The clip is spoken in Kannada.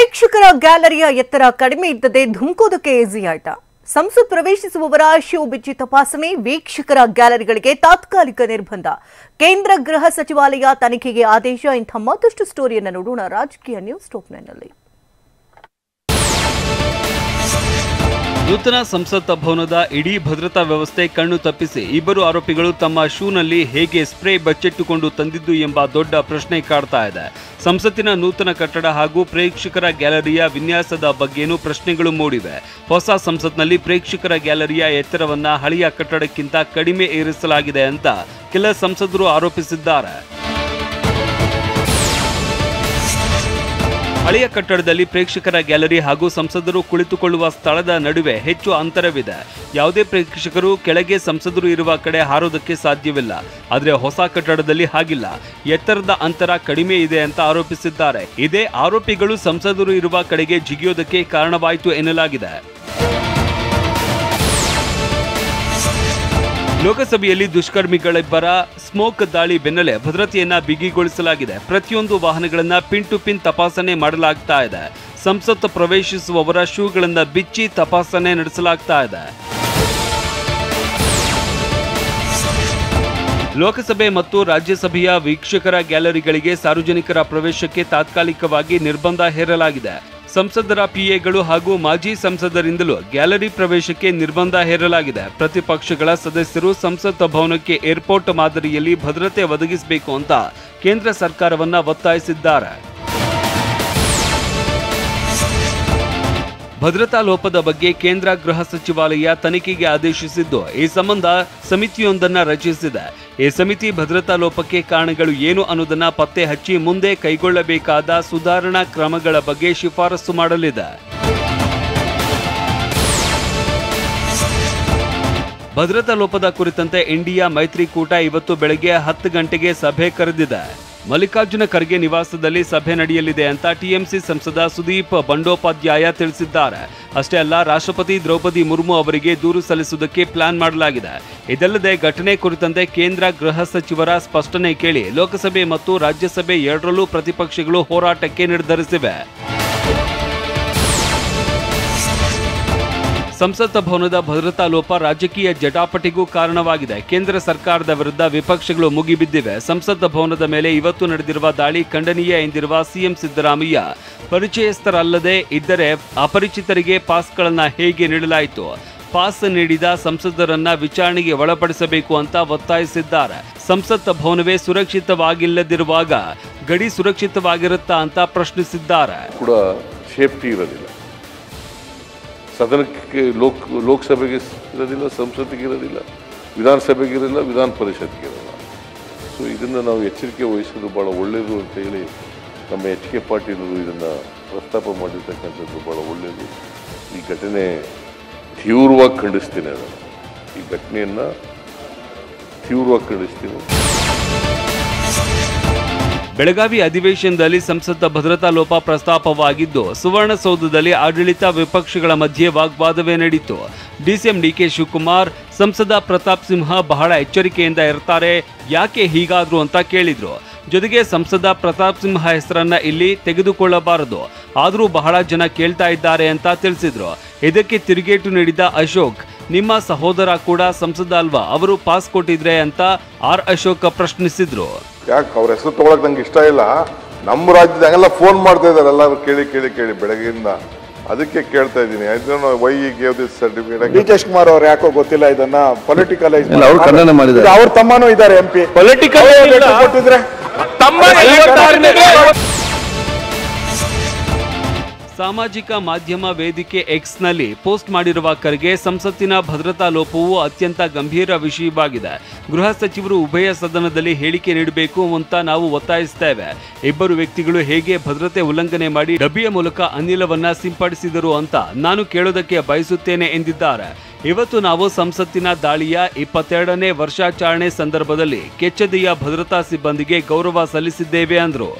ಪ್ರೇಕ್ಷಕರ ಗ್ಯಾಲರಿಯ ಎತ್ತರ ಕಡಿಮೆ ಇದ್ದದೆ ಧುಮುಕೋದಕ್ಕೆ ಈಸಿ ಆಯ್ತಾ? ಸಂಸತ್ ಪ್ರವೇಶಿಸುವವರ ಶೂ ಬಿಚ್ಚಿ ತಪಾಸಣೆ, ವೀಕ್ಷಕರ ಗ್ಯಾಲರಿಗಳಿಗೆ ತಾತ್ಕಾಲಿಕ ನಿರ್ಬಂಧ, ಕೇಂದ್ರ ಗೃಹ ಸಚಿವಾಲಯ ತನಿಖೆಗೆ ಆದೇಶ. ಇಂಥ ಮತ್ತಷ್ಟು ಸ್ಟೋರಿಯನ್ನು ನೋಡೋಣ ರಾಜಕೀಯ ನ್ಯೂಸ್ ಟಾಪ್ 9 ನಲ್ಲಿ. ನೂತನ ಸಂಸತ್ ಭವನದ ಇಡೀ ಭದ್ರತಾ ವ್ಯವಸ್ಥೆ ಕಣ್ಣು ತಪ್ಪಿಸಿ ಇಬ್ಬರು ಆರೋಪಿಗಳು ತಮ್ಮ ಶೂನಲ್ಲಿ ಹೇಗೆ ಸ್ಪ್ರೇ ಬಚ್ಚಿಟ್ಟುಕೊಂಡು ತಂದಿದ್ದು ಎಂಬ ದೊಡ್ಡ ಪ್ರಶ್ನೆ ಕಾಡ್ತಾ ಇದೆ. ಸಂಸತ್ತಿನ ನೂತನ ಕಟ್ಟಡ ಹಾಗೂ ಪ್ರೇಕ್ಷಕರ ಗ್ಯಾಲರಿಯ ವಿನ್ಯಾಸದ ಬಗ್ಗೆನೂ ಪ್ರಶ್ನೆಗಳು ಮೂಡಿವೆ. ಹೊಸ ಸಂಸತ್ನಲ್ಲಿ ಪ್ರೇಕ್ಷಕರ ಗ್ಯಾಲರಿಯ ಎತ್ತರವನ್ನ ಹಳೆಯ ಕಟ್ಟಡಕ್ಕಿಂತ ಕಡಿಮೆ ಏರಿಸಲಾಗಿದೆ ಅಂತ ಕೆಲ ಸಂಸದರು ಆರೋಪಿಸಿದ್ದಾರೆ. ಹಳೆಯ ಕಟ್ಟಡದಲ್ಲಿ ಪ್ರೇಕ್ಷಕರ ಗ್ಯಾಲರಿ ಹಾಗೂ ಸಂಸದರು ಕುಳಿತುಕೊಳ್ಳುವ ಸ್ಥಳದ ನಡುವೆ ಹೆಚ್ಚು ಅಂತರವಿದೆ. ಯಾವುದೇ ಪ್ರೇಕ್ಷಕರು ಕೆಳಗೆ ಸಂಸದರು ಇರುವ ಕಡೆ ಹಾರೋದಕ್ಕೆ ಸಾಧ್ಯವಿಲ್ಲ. ಆದರೆ ಹೊಸ ಕಟ್ಟಡದಲ್ಲಿ ಹಾಗಿಲ್ಲ, ಎತ್ತರದ ಅಂತರ ಕಡಿಮೆ ಇದೆ ಅಂತ ಆರೋಪಿಸಿದ್ದಾರೆ. ಇದೇ ಆರೋಪಿಗಳು ಸಂಸದರು ಇರುವ ಕಡೆಗೆ ಜಿಗಿಯೋದಕ್ಕೆ ಕಾರಣವಾಯಿತು ಎನ್ನಲಾಗಿದೆ. ಲೋಕಸಭೆಯಲ್ಲಿ ದುಷ್ಕರ್ಮಿಗಳಿಬ್ಬರ ಸ್ಮೋಕ್ ದಾಳಿ ಬೆನ್ನಲ್ಲೇ ಭದ್ರತೆಯನ್ನ ಬಿಗಿಗೊಳಿಸಲಾಗಿದೆ. ಪ್ರತಿಯೊಂದು ವಾಹನಗಳನ್ನ ಪಿನ್ ಟು ಪಿನ್ ತಪಾಸಣೆ ಮಾಡಲಾಗ್ತಾ ಇದೆ. ಸಂಸತ್ ಪ್ರವೇಶಿಸುವವರ ಶೂಗಳನ್ನ ಬಿಚ್ಚಿ ತಪಾಸಣೆ ನಡೆಸಲಾಗ್ತಾ ಇದೆ. ಲೋಕಸಭೆ ಮತ್ತು ರಾಜ್ಯಸಭೆಯ ವೀಕ್ಷಕರ ಗ್ಯಾಲರಿಗಳಿಗೆ ಸಾರ್ವಜನಿಕರ ಪ್ರವೇಶಕ್ಕೆ ತಾತ್ಕಾಲಿಕವಾಗಿ ನಿರ್ಬಂಧ ಹೇರಲಾಗಿದೆ. ಸಂಸದರ ಪಿಎಗಳು ಹಾಗೂ ಮಾಜಿ ಸಂಸದರಿಂದಲೂ ಗ್ಯಾಲರಿ ಪ್ರವೇಶಕ್ಕೆ ನಿರ್ಬಂಧ ಹೇರಲಾಗಿದೆ. ಪ್ರತಿಪಕ್ಷಗಳ ಸದಸ್ಯರು ಸಂಸತ್ ಭವನಕ್ಕೆ ಏರ್ಪೋರ್ಟ್ ಮಾದರಿಯಲ್ಲಿ ಭದ್ರತೆ ಒದಗಿಸಬೇಕು ಅಂತ ಕೇಂದ್ರ ಸರ್ಕಾರವನ್ನ ಒತ್ತಾಯಿಸಿದ್ದಾರೆ. ಭದ್ರತಾ ಲೋಪದ ಬಗ್ಗೆ ಕೇಂದ್ರ ಗೃಹ ಸಚಿವಾಲಯ ತನಿಖೆಗೆ ಆದೇಶಿಸಿದ್ದು, ಈ ಸಂಬಂಧ ಸಮಿತಿಯೊಂದನ್ನು ರಚಿಸಿದೆ. ಈ ಸಮಿತಿ ಭದ್ರತಾ ಲೋಪಕ್ಕೆ ಕಾರಣಗಳು ಏನು ಅನ್ನೋದನ್ನ ಪತ್ತೆ ಹಚ್ಚಿ ಮುಂದೆ ಕೈಗೊಳ್ಳಬೇಕಾದ ಸುಧಾರಣಾ ಕ್ರಮಗಳ ಬಗ್ಗೆ ಶಿಫಾರಸು ಮಾಡಲಿದೆ. ಭದ್ರತಾ ಲೋಪದ ಕುರಿತಂತೆ ಇಂಡಿಯಾ ಮೈತ್ರಿಕೂಟ ಇವತ್ತು ಬೆಳಗ್ಗೆ 10 ಗಂಟೆಗೆ ಸಭೆ ಕರೆದಿದೆ. ಮಲ್ಲಿಕಾರ್ಜುನ ಖರ್ಗೆ ನಿವಾಸದಲ್ಲಿ ಸಭೆ ನಡೆಯಲಿದೆ ಅಂತ ಟಿಎಂಸಿ ಸಂಸದ ಸುದೀಪ್ ಬಂಡೋಪಾಧ್ಯಾಯ ತಿಳಿಸಿದ್ದಾರೆ. ಅಷ್ಟೇ ಅಲ್ಲ, ರಾಷ್ಟ್ರಪತಿ ದ್ರೌಪದಿ ಮುರ್ಮು ಅವರಿಗೆ ದೂರು ಸಲ್ಲಿಸುವುದಕ್ಕೆ ಪ್ಲಾನ್ ಮಾಡಲಾಗಿದೆ. ಇದಲ್ಲದೆ ಘಟನೆ ಕುರಿತಂತೆ ಕೇಂದ್ರ ಗೃಹ ಸಚಿವರ ಸ್ಪಷ್ಟನೆ ಕೇಳಿ ಲೋಕಸಭೆ ಮತ್ತು ರಾಜ್ಯಸಭೆ ಎರಡರಲ್ಲೂ ಪ್ರತಿಪಕ್ಷಗಳು ಹೋರಾಟಕ್ಕೆ ನಿರ್ಧರಿಸಿವೆ. ಸಂಸತ್ ಭವನದ ಭದ್ರತಾ ಲೋಪ ರಾಜಕೀಯ ಜಟಾಪಟಿಗೂ ಕಾರಣವಾಗಿದೆ. ಕೇಂದ್ರ ಸರ್ಕಾರದ ವಿರುದ್ಧ ವಿಪಕ್ಷಗಳು ಮುಗಿಬಿದ್ದಿವೆ. ಸಂಸತ್ ಭವನದ ಮೇಲೆ ಇವತ್ತು ನಡೆದಿರುವ ದಾಳಿ ಖಂಡನೀಯ ಎಂದಿರುವ ಸಿಎಂ ಸಿದ್ದರಾಮಯ್ಯ, ಪರಿಚಯಸ್ಥರಲ್ಲದೆ ಇದ್ದರೆ ಅಪರಿಚಿತರಿಗೆ ಪಾಸ್ಗಳನ್ನು ಹೇಗೆ ನೀಡಲಾಯಿತು? ಪಾಸ್ ನೀಡಿದ ಸಂಸದರನ್ನ ವಿಚಾರಣೆಗೆ ಒಳಪಡಿಸಬೇಕು ಅಂತ ಒತ್ತಾಯಿಸಿದ್ದಾರೆ. ಸಂಸತ್ ಭವನವೇ ಸುರಕ್ಷಿತವಾಗಿಲ್ಲದಿರುವಾಗ ಗಡಿ ಸುರಕ್ಷಿತವಾಗಿರುತ್ತಾ ಅಂತ ಪ್ರಶ್ನಿಸಿದ್ದಾರೆ. ಕೂಡ ಸೇಫ್ಟಿ ಇರೋದಿಲ್ಲ, ಸದನಕ್ಕೆ ಲೋಕಸಭೆಗೆ ಇರೋದಿಲ್ಲ, ಸಂಸತ್ತಿಗೆ ಇರೋದಿಲ್ಲ, ವಿಧಾನಸಭೆಗೆ ಇರೋಲ್ಲ, ವಿಧಾನ ಪರಿಷತ್ಗೆ ಇರೋಲ್ಲ. ಸೊ ಇದನ್ನು ನಾವು ಎಚ್ಚರಿಕೆ ವಹಿಸೋದು ಭಾಳ ಒಳ್ಳೆಯದು ಅಂತ ಹೇಳಿ ನಮ್ಮ HK ಪಾಟೀಲರು ಇದನ್ನು ಪ್ರಸ್ತಾಪ ಮಾಡಿರ್ತಕ್ಕಂಥದ್ದು ಭಾಳ ಒಳ್ಳೆಯದು. ಈ ಘಟನೆ ತೀವ್ರವಾಗಿ ಖಂಡಿಸ್ತೀನಿ. ಈ ಘಟನೆಯನ್ನು ತೀವ್ರವಾಗಿ ಖಂಡಿಸ್ತೀನಿ. ಬೆಳಗಾವಿ ಅಧಿವೇಶನದಲ್ಲಿ ಸಂಸತ್ ಭದ್ರತಾ ಲೋಪ ಪ್ರಸ್ತಾಪವಾಗಿದ್ದು, ಸುವರ್ಣಸೌಧದಲ್ಲಿ ಆಡಳಿತ ವಿಪಕ್ಷಗಳ ಮಧ್ಯೆ ವಾಗ್ವಾದವೇ ನಡೆಯಿತು. ಡಿಸಿಎಂ DK ಶಿವಕುಮಾರ್, ಸಂಸದ ಪ್ರತಾಪ್ ಸಿಂಹ ಬಹಳ ಎಚ್ಚರಿಕೆಯಿಂದ ಇರ್ತಾರೆ, ಯಾಕೆ ಹೀಗಾದ್ರು ಅಂತ ಕೇಳಿದ್ರು. ಜೊತೆಗೆ ಸಂಸದ ಪ್ರತಾಪ್ ಸಿಂಹ ಹೆಸರನ್ನ ಇಲ್ಲಿ ತೆಗೆದುಕೊಳ್ಳಬಾರದು, ಆದರೂ ಬಹಳ ಜನ ಕೇಳ್ತಾ ಇದ್ದಾರೆ ಅಂತ ತಿಳಿಸಿದ್ರು. ಇದಕ್ಕೆ ತಿರುಗೇಟು ನೀಡಿದ ಅಶೋಕ್, ನಿಮ್ಮ ಸಹೋದರ ಕೂಡ ಸಂಸದ ಅಲ್ವಾ, ಅವರು ಪಾಸ್ ಕೊಟ್ಟಿದ್ರೆ ಅಂತ ಅಶೋಕ್ ಪ್ರಶ್ನಿಸಿದ್ರು. ಯಾಕೆ ಅವ್ರ ಹೆಸರು ತಗೊಳಕ್ ನಂಗೆ ಇಷ್ಟ ಇಲ್ಲ. ನಮ್ಮ ರಾಜ್ಯದಾಗೆಲ್ಲ ಫೋನ್ ಮಾಡ್ತಾ ಇದಾರೆ ಎಲ್ಲರೂ ಕೇಳಿ ಬೆಳಗ್ಗೆಯಿಂದ. ಅದಕ್ಕೆ ಕೇಳ್ತಾ ಇದ್ದೀನಿ, why gave this certificate. DK Shivakumar ಅವ್ರು ಯಾಕೋ ಗೊತ್ತಿಲ್ಲ ಇದನ್ನ ಪೊಲಿಟಿಕಲೈಸ್ ಮಾಡಿದ್ದಾರೆ. ಅವ್ರ ತಮ್ಮನೂ ಇದ್ದಾರೆ MP. ಪೊಲಿಟಿಕಲ್ ಕೊಟ್ಟಿದ್ರೆ ಸಾಮಾಜಿಕ ಮಾಧ್ಯಮ ವೇದಿಕೆ ಎಕ್ಸ್ನಲ್ಲಿ ಪೋಸ್ಟ್ ಮಾಡಿರುವ ಖರ್ಗೆ, ಸಂಸತ್ತಿನ ಭದ್ರತಾ ಲೋಪವು ಅತ್ಯಂತ ಗಂಭೀರ ವಿಷಯವಾಗಿದೆ. ಗೃಹ ಸಚಿವರು ಉಭಯ ಸದನದಲ್ಲಿ ಹೇಳಿಕೆ ನೀಡಬೇಕು ಅಂತ ನಾವು ಒತ್ತಾಯಿಸುತ್ತೇವೆ. ಇಬ್ಬರು ವ್ಯಕ್ತಿಗಳು ಹೇಗೆ ಭದ್ರತೆ ಉಲ್ಲಂಘನೆ ಮಾಡಿ ಡಬ್ಬಿಯ ಮೂಲಕ ಅನಿಲವನ್ನ ಸಿಂಪಡಿಸಿದರು ಅಂತ ನಾನು ಕೇಳೋದಕ್ಕೆ ಬಯಸುತ್ತೇನೆ ಎಂದಿದ್ದಾರೆ. ಇವತ್ತು ನಾವು ಸಂಸತ್ತಿನ ದಾಳಿಯ 22ನೇ ವರ್ಷಾಚರಣೆ ಸಂದರ್ಭದಲ್ಲಿ ಕೆಚ್ಚೆದೆಯ ಭದ್ರತಾ ಸಿಬ್ಬಂದಿಗೆ ಗೌರವ ಸಲ್ಲಿಸಿದ್ದೇವೆ ಅಂದರು.